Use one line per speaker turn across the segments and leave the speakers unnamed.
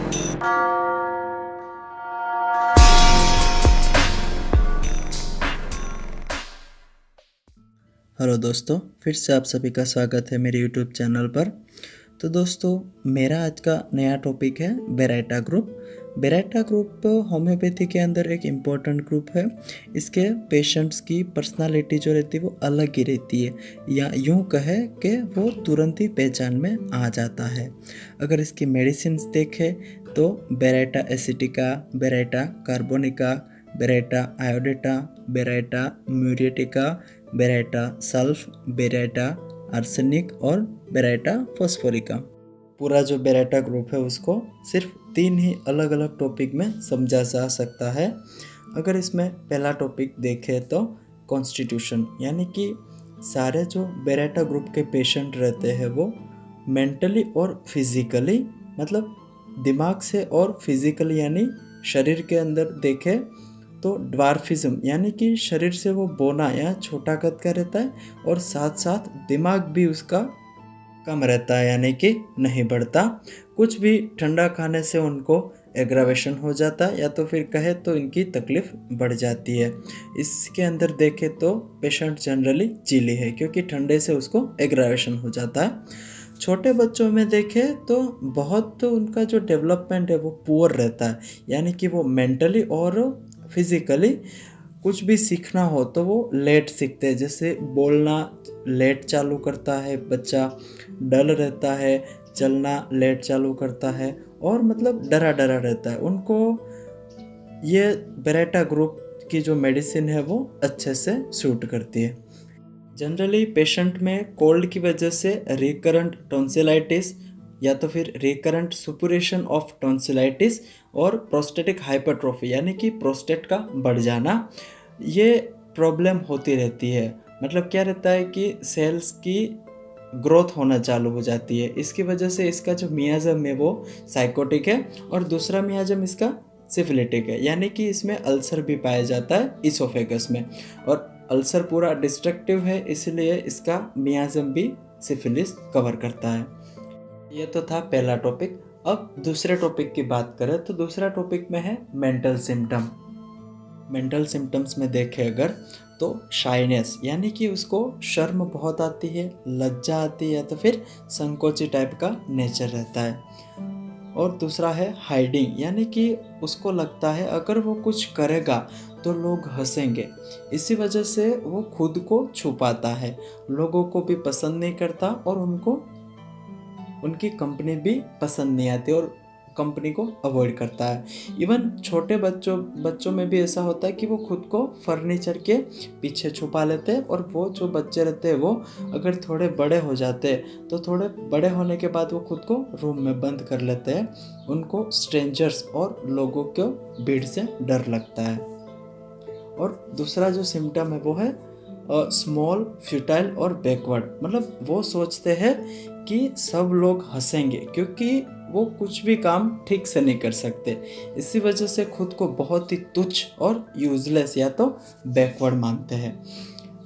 Hello दोस्तों, फिर से आप सभी का स्वागत है मेरे यूट्यूब चैनल पर। तो दोस्तों, मेरा आज का नया टॉपिक है Beretta group. Beretta group homeopathy के अंदर एक इम्पोर्टेंट ग्रुप है। इसके पेशेंट्स की पर्सनालिटी जो रहती है वो अलग ही रहती है, या यूँ कहे कि वो तुरंत ही पहचान में आ जाता है। अगर इसकी मेडिसिन देखें तो baryta acetica, baryta carbonica, baryta iodata, baryta muriatica, baryta sulph, baryta arsenic और बेरेटा फॉस्फोरिका। पूरा जो बेरेटा ग्रुप है उसको सिर्फ 3 ही अलग अलग टॉपिक में समझा जा सकता है। अगर इसमें पहला टॉपिक देखें तो कॉन्स्टिट्यूशन, यानी कि सारे जो बेरेटा ग्रुप के पेशेंट रहते हैं वो मेंटली और फिजिकली, मतलब दिमाग से और फिजिकली यानी शरीर के अंदर देखें तो ड्वार्फिज्म, यानी कि शरीर से वो बौना या छोटा कद का रहता है और साथ साथ दिमाग भी उसका कम रहता है, यानी कि नहीं बढ़ता। कुछ भी ठंडा खाने से उनको एग्रावेशन हो जाता है, या तो फिर कहे तो इनकी तकलीफ बढ़ जाती है। इसके अंदर देखें तो पेशेंट जनरली चिली है, क्योंकि ठंडे से उसको एग्रावेशन हो जाता है। छोटे बच्चों में देखें तो बहुत तो उनका जो डेवलपमेंट है वो पुअर रहता है, यानी कि वो मेंटली और फिजिकली कुछ भी सीखना हो तो वो लेट सीखते हैं। जैसे बोलना लेट चालू करता है बच्चा, डल रहता है, चलना लेट चालू करता है और मतलब डरा डरा रहता है। उनको ये बेरेटा ग्रुप की जो मेडिसिन है वो अच्छे से सूट करती है। जनरली पेशेंट में कोल्ड की वजह से रिकरेंट टॉन्सिलाइटिस या तो फिर रिकरेंट सुपुरेशन ऑफ टॉन्सिलाइटिस और प्रोस्टेटिक हाइपरट्रोफी, यानी कि प्रोस्टेट का बढ़ जाना, ये प्रॉब्लम होती रहती है। मतलब क्या रहता है कि सेल्स की ग्रोथ होना चालू हो जाती है। इसकी वजह से इसका जो मियाजम है वो साइकोटिक है और दूसरा मियाजम इसका सिफिलिटिक है, यानी कि इसमें अल्सर भी पाया जाता है इसोफेगस में, और अल्सर पूरा डिस्ट्रक्टिव है, इसलिए इसका मियाजम भी सिफिलिस कवर करता है। ये तो था पहला टॉपिक। अब दूसरे टॉपिक की बात करें तो दूसरा टॉपिक में है मेंटल सिम्टम। मेंटल सिम्टम्स में देखें अगर तो शाइनेस, यानी कि उसको शर्म बहुत आती है, लज्जा आती है, या तो फिर संकोची टाइप का नेचर रहता है। और दूसरा है हाइडिंग, यानी कि उसको लगता है अगर वो कुछ करेगा तो लोग हंसेंगे, इसी वजह से वो खुद को छुपाता है, लोगों को भी पसंद नहीं करता और उनको उनकी कंपनी भी पसंद नहीं आती और कंपनी को अवॉइड करता है। इवन छोटे बच्चों में भी ऐसा होता है कि वो खुद को फर्नीचर के पीछे छुपा लेते हैं, और वो जो बच्चे रहते हैं वो अगर थोड़े बड़े हो जाते हैं तो थोड़े बड़े होने के बाद वो खुद को रूम में बंद कर लेते हैं। उनको स्ट्रेंजर्स और लोगों को भीड़ से डर लगता है। और दूसरा जो सिम्टम है वो है स्मॉल, फ्यूटाइल और बैकवर्ड, मतलब वो सोचते हैं कि सब लोग हंसेंगे क्योंकि वो कुछ भी काम ठीक से नहीं कर सकते। इसी वजह से खुद को बहुत ही तुच्छ और यूजलेस या तो बैकवर्ड मानते हैं।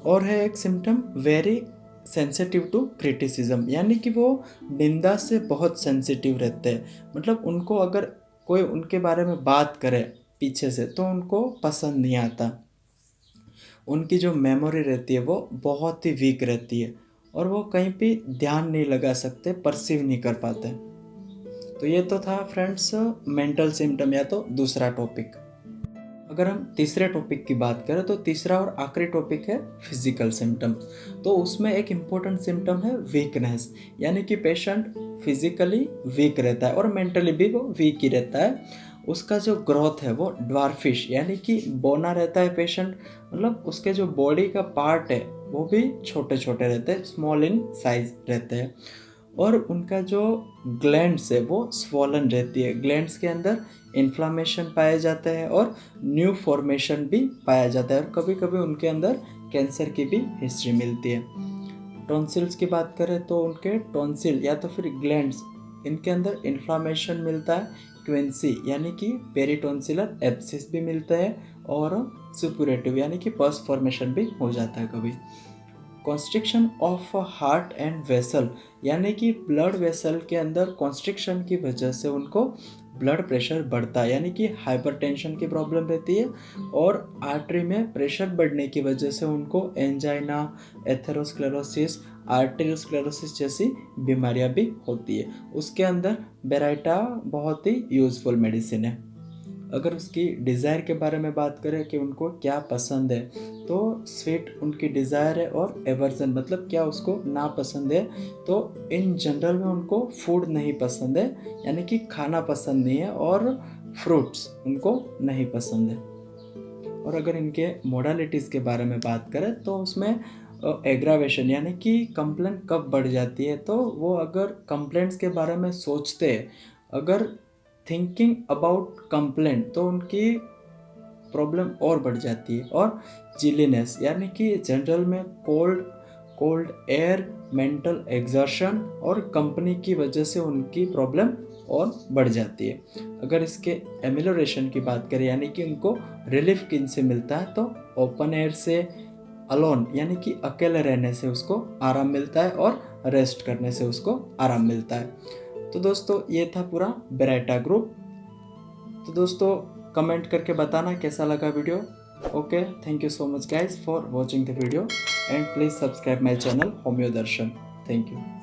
और है एक symptom very sensitive to criticism, यानी कि वो निंदा से बहुत सेंसिटिव रहते हैं। मतलब उनको अगर कोई उनके बारे में बात करे पीछे से तो उनको पसंद नहीं आता। उनकी जो मेमोरी रहती है वो बहुत ही वीक रहती है और वो कहीं भी ध्यान नहीं लगा सकते, परसीव नहीं कर पाते। तो ये तो था फ्रेंड्स मेंटल सिम्टम या तो दूसरा टॉपिक। अगर हम तीसरे टॉपिक की बात करें तो तीसरा और आखिरी टॉपिक है फिजिकल सिम्टम। तो उसमें एक इम्पोर्टेंट सिम्टम है वीकनेस, यानी कि पेशेंट फिजिकली वीक रहता है और मेंटली भी वो वीक ही रहता है। उसका जो ग्रोथ है वो ड्वार्फिश, यानी कि बौना रहता है पेशेंट, मतलब उसके जो बॉडी का पार्ट है वो भी छोटे छोटे रहते हैं, स्मॉल इन साइज रहते हैं। और उनका जो ग्लैंड्स है वो स्वॉलन रहती है, ग्लैंड्स के अंदर इन्फ्लामेशन पाए जाते हैं और न्यू फॉर्मेशन भी पाया जाता है, और कभी कभी उनके अंदर कैंसर की भी हिस्ट्री मिलती है। टॉन्सिल्स की बात करें तो उनके टॉन्सिल या तो फिर ग्लैंड्स, इनके अंदर इन्फ्लामेशन मिलता है, क्विंसी यानी कि पेरिटोन्सिलर एब्सिस भी मिलता है, और सुपुरेटिव यानी कि पस फॉर्मेशन भी हो जाता है कभी। Constriction of heart and vessel, यानी कि ब्लड वेसल के अंदर कॉन्स्ट्रिक्शन की वजह से उनको ब्लड प्रेशर बढ़ता है, यानी कि हाइपरटेंशन की प्रॉब्लम रहती है और आर्टरी में प्रेशर बढ़ने की वजह से उनको एंजाइना, एथेरोस्क्लेरोसिस, आर्टेरियोस्क्लेरोसिस जैसी बीमारियां भी होती है। उसके अंदर बेराइटा बहुत ही यूज़फुल मेडिसिन है। अगर उसकी डिज़ायर के बारे में बात करें कि उनको क्या पसंद है, तो स्वीट उनकी डिज़ायर है और एवर्जन मतलब क्या उसको ना पसंद है, तो इन जनरल में उनको फूड नहीं पसंद है, यानी कि खाना पसंद नहीं है, और फ्रूट्स उनको नहीं पसंद है। और अगर इनके मोडालिटीज़ के बारे में बात करें तो उसमें एग्रावेशन यानी कि कंप्लेंट कब बढ़ जाती है, तो वो अगर कंप्लेंट्स के बारे में सोचते हैं, अगर थिंकिंग अबाउट कंप्लेंट, तो उनकी प्रॉब्लम और बढ़ जाती है। और जिलीनेस यानी कि जनरल में कोल्ड एयर, मेंटल एग्जर्शन और कंपनी की वजह से उनकी प्रॉब्लम और बढ़ जाती है। अगर इसके एमिलोरेशन की बात करें, यानी कि उनको रिलीफ किन से मिलता है, तो ओपन एयर से, अलोन यानी कि अकेले रहने से उसको आराम मिलता है, और रेस्ट करने से उसको आराम मिलता है। तो दोस्तों ये था पूरा बेराइटा ग्रुप। तो दोस्तों कमेंट करके बताना कैसा लगा video. Okay, thank you so much guys for watching the video and please subscribe my channel homeo Darshan. Thank you.